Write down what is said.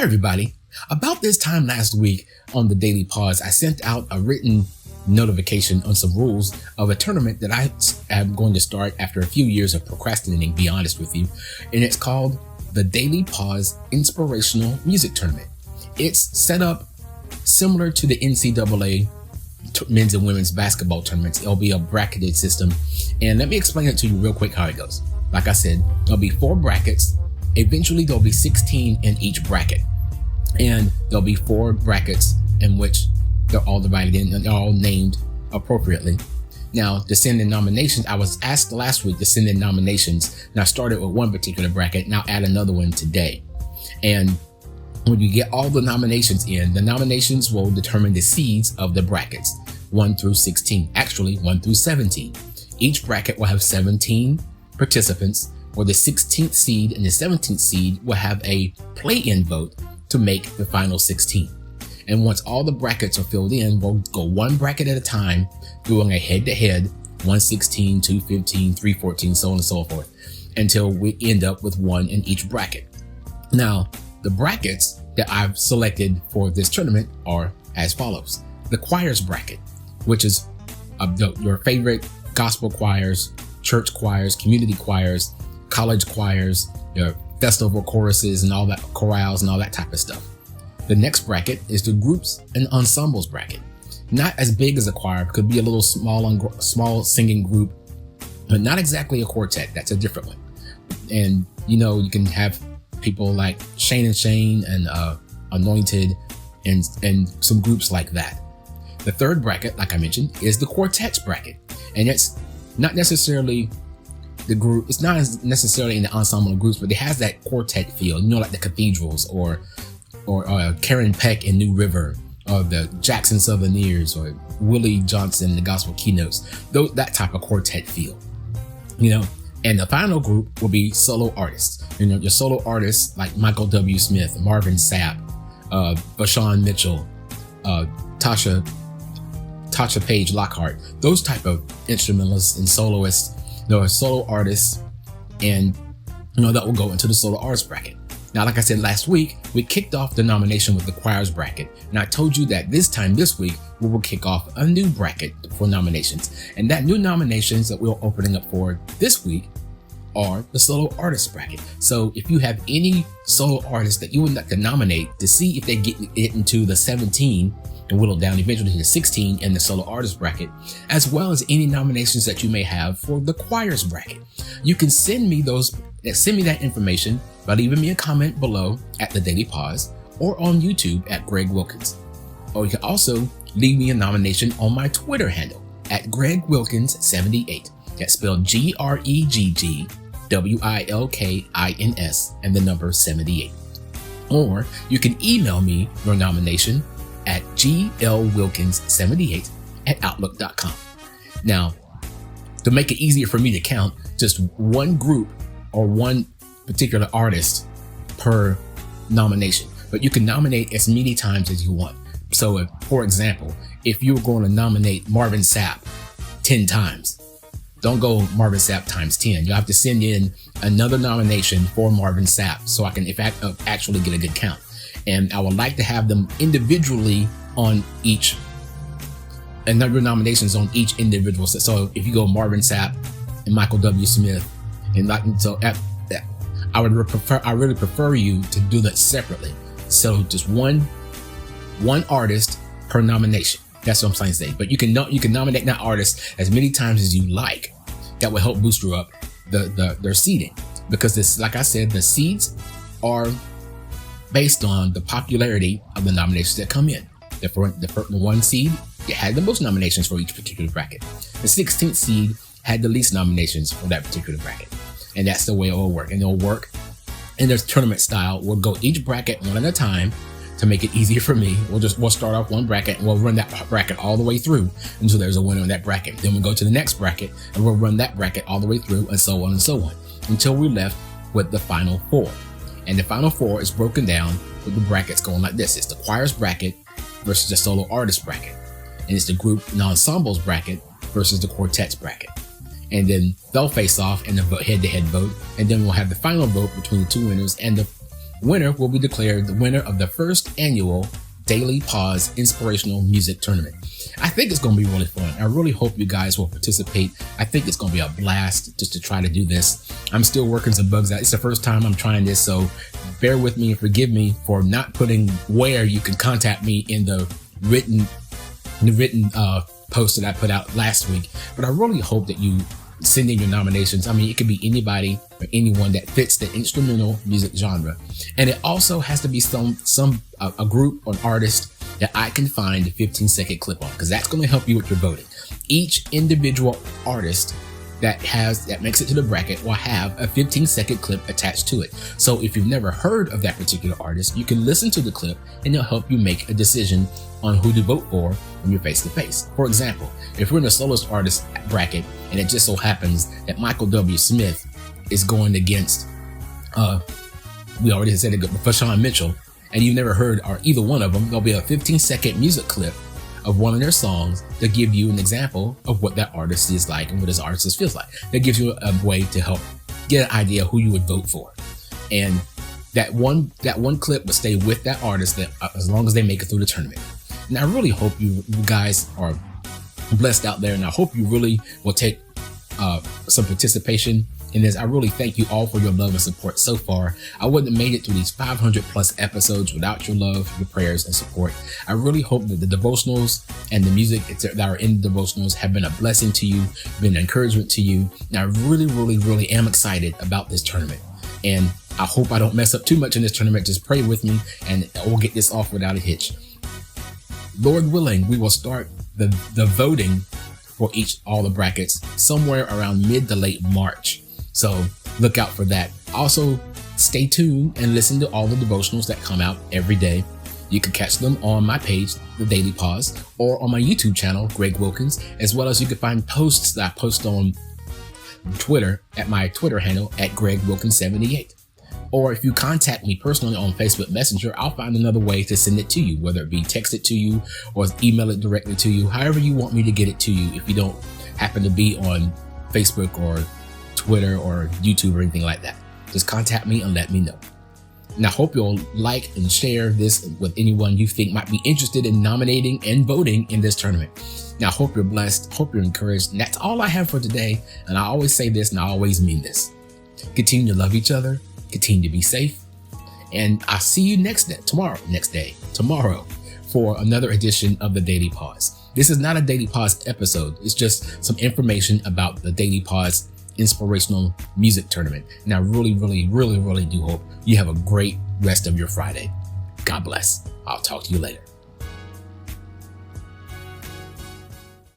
Hi, everybody. About this time last week on the Daily Pause, I sent out a written notification on some rules of a tournament that I am going to start after a few years of procrastinating, be honest with you. And it's called the Daily Pause Inspirational Music Tournament. It's set up similar to the NCAA men's and women's basketball tournaments. It'll be a bracketed system. And let me explain it to you real quick how it goes. Like I said, there'll be 4 brackets. Eventually, there'll be 16 in each bracket. And there'll be 4 brackets in which they're all divided in and they're all named appropriately. Now, to send in nominations, I was asked last week to send in nominations. And I started with one particular bracket. Now add another one today. And when you get all the nominations in, the nominations will determine the seeds of the brackets, 1 through 16, actually 1 through 17. Each bracket will have 17 participants, where the 16th seed and the 17th seed will have a play-in vote to make the final 16. And once all the brackets are filled in, we'll go one bracket at a time, doing a head-to-head, 116, 215, 314, so on and so forth, until we end up with one in each bracket. Now, the brackets that I've selected for this tournament are as follows. The choirs bracket, which is your favorite gospel choirs, church choirs, community choirs, college choirs, your festival choruses and all that, chorales and all that type of stuff. The next bracket is the groups and ensembles bracket. Not as big as a choir, could be a little small singing group, but not exactly a quartet. That's a different one. And you can have people like Shane and Shane and Anointed and some groups like that. The third bracket, like I mentioned, is the quartets bracket. And it's not necessarily the group, it's not necessarily in the ensemble of groups, but it has that quartet feel, like the Cathedrals or Karen Peck in New River, or the Jackson Southerners, or Willie Johnson, the Gospel Keynotes, that type of quartet feel, And the final group will be solo artists. Your solo artists like Michael W. Smith, Marvin Sapp, Vashawn Mitchell, Tasha Page Lockhart, those type of instrumentalists and soloists, solo artists, and that will go into the solo artist bracket. Now, like I said last week, we kicked off the nomination with the choirs bracket, and I told you that this week, we will kick off a new bracket for nominations. And that new nominations that we're opening up for this week are the solo artist bracket. So if you have any solo artists that you would like to nominate to see if they get into the 17 and whittle down eventually to the 16 in the solo artist bracket, as well as any nominations that you may have for the choirs bracket, you can send me that information by leaving me a comment below at the Daily Pause or on YouTube at Greg Wilkins. Or you can also leave me a nomination on my Twitter handle at Greg Wilkins 78. That's spelled GREGGWILKINS and the number 78. Or you can email me your nomination at glwilkins78@outlook.com. Now, to make it easier for me to count, just one group or one particular artist per nomination, but you can nominate as many times as you want. So for example, if you're going to nominate Marvin Sapp 10 times, don't go Marvin Sapp times 10. You'll have to send in another nomination for Marvin Sapp so I can actually get a good count. And I would like to have them individually on each, a number of nominations on each individual. So if you go Marvin Sapp and Michael W. Smith, I really prefer you to do that separately. So just one artist per nomination. That's what I'm trying to say. But you can nominate that artist as many times as you like. That will help boost up their seeding, because this, like I said, the seeds are based on the popularity of the nominations that come in. The one seed, it had the most nominations for each particular bracket. The 16th seed had the least nominations for that particular bracket. And that's the way it will work. And it'll work in this tournament style. We'll go each bracket one at a time to make it easier for me. We'll start off one bracket and we'll run that bracket all the way through until there's a winner in that bracket. Then we'll go to the next bracket and we'll run that bracket all the way through, and so on until we're left with the final 4. And the final 4 is broken down with the brackets going like this. It's the choirs bracket versus the solo artist bracket. And it's the group and ensembles bracket versus the quartets bracket. And then they'll face off in the head-to-head vote. And then we'll have the final vote between the 2 winners and the winner will be declared the winner of the first annual Daily Pause Inspirational Music Tournament. I think it's going to be really fun. I really hope you guys will participate. I think it's going to be a blast just to try to do this. I'm still working some bugs out. It's the first time I'm trying this, so bear with me and forgive me for not putting where you can contact me in the written post that I put out last week. But I really hope that you send in your nominations. I mean, it could be anybody or anyone that fits the instrumental music genre, and it also has to be a group or an artist that I can find a 15-second clip on, because that's going to help you with your voting. Each individual artist that makes it to the bracket will have a 15-second clip attached to it. So if you've never heard of that particular artist, you can listen to the clip and it'll help you make a decision on who to vote for when you're face to face. For example, if we're in a soloist artist bracket and it just so happens that Michael W. Smith is going against, we already said it, Fashawn Mitchell, and you've never heard either one of them, there'll be a 15-second music clip of one of their songs to give you an example of what that artist is like and what his artist feels like. That gives you a way to help get an idea who you would vote for. And that one clip will stay with that artist as long as they make it through the tournament. And I really hope you guys are blessed out there, and I hope you really will take some participation in this. I really thank you all for your love and support so far. I wouldn't have made it through these 500 plus episodes without your love, your prayers, and support. I really hope that the devotionals and the music that are in the devotionals have been a blessing to you, been an encouragement to you. And I really, really, really am excited about this tournament. And I hope I don't mess up too much in this tournament. Just pray with me and we'll get this off without a hitch. Lord willing, we will start the voting for all the brackets somewhere around mid to late March. So look out for that. Also, stay tuned and listen to all the devotionals that come out every day. You can catch them on my page, The Daily Pause, or on my YouTube channel, Greg Wilkins, as well as you can find posts that I post on Twitter at my Twitter handle at GregWilkins78. Or if you contact me personally on Facebook Messenger, I'll find another way to send it to you, whether it be text it to you or email it directly to you, however you want me to get it to you if you don't happen to be on Facebook or Twitter or YouTube or anything like that. Just contact me and let me know. And I hope you'll like and share this with anyone you think might be interested in nominating and voting in this tournament. Now, I hope you're blessed, hope you're encouraged, and that's all I have for today. And I always say this and I always mean this. Continue to love each other, continue to be safe, and I'll see you tomorrow for another edition of the Daily Pause. This is not a Daily Pause episode. It's just some information about the Daily Pause Inspirational Music Tournament. And I really, really, really, really do hope you have a great rest of your Friday. God bless. I'll talk to you later.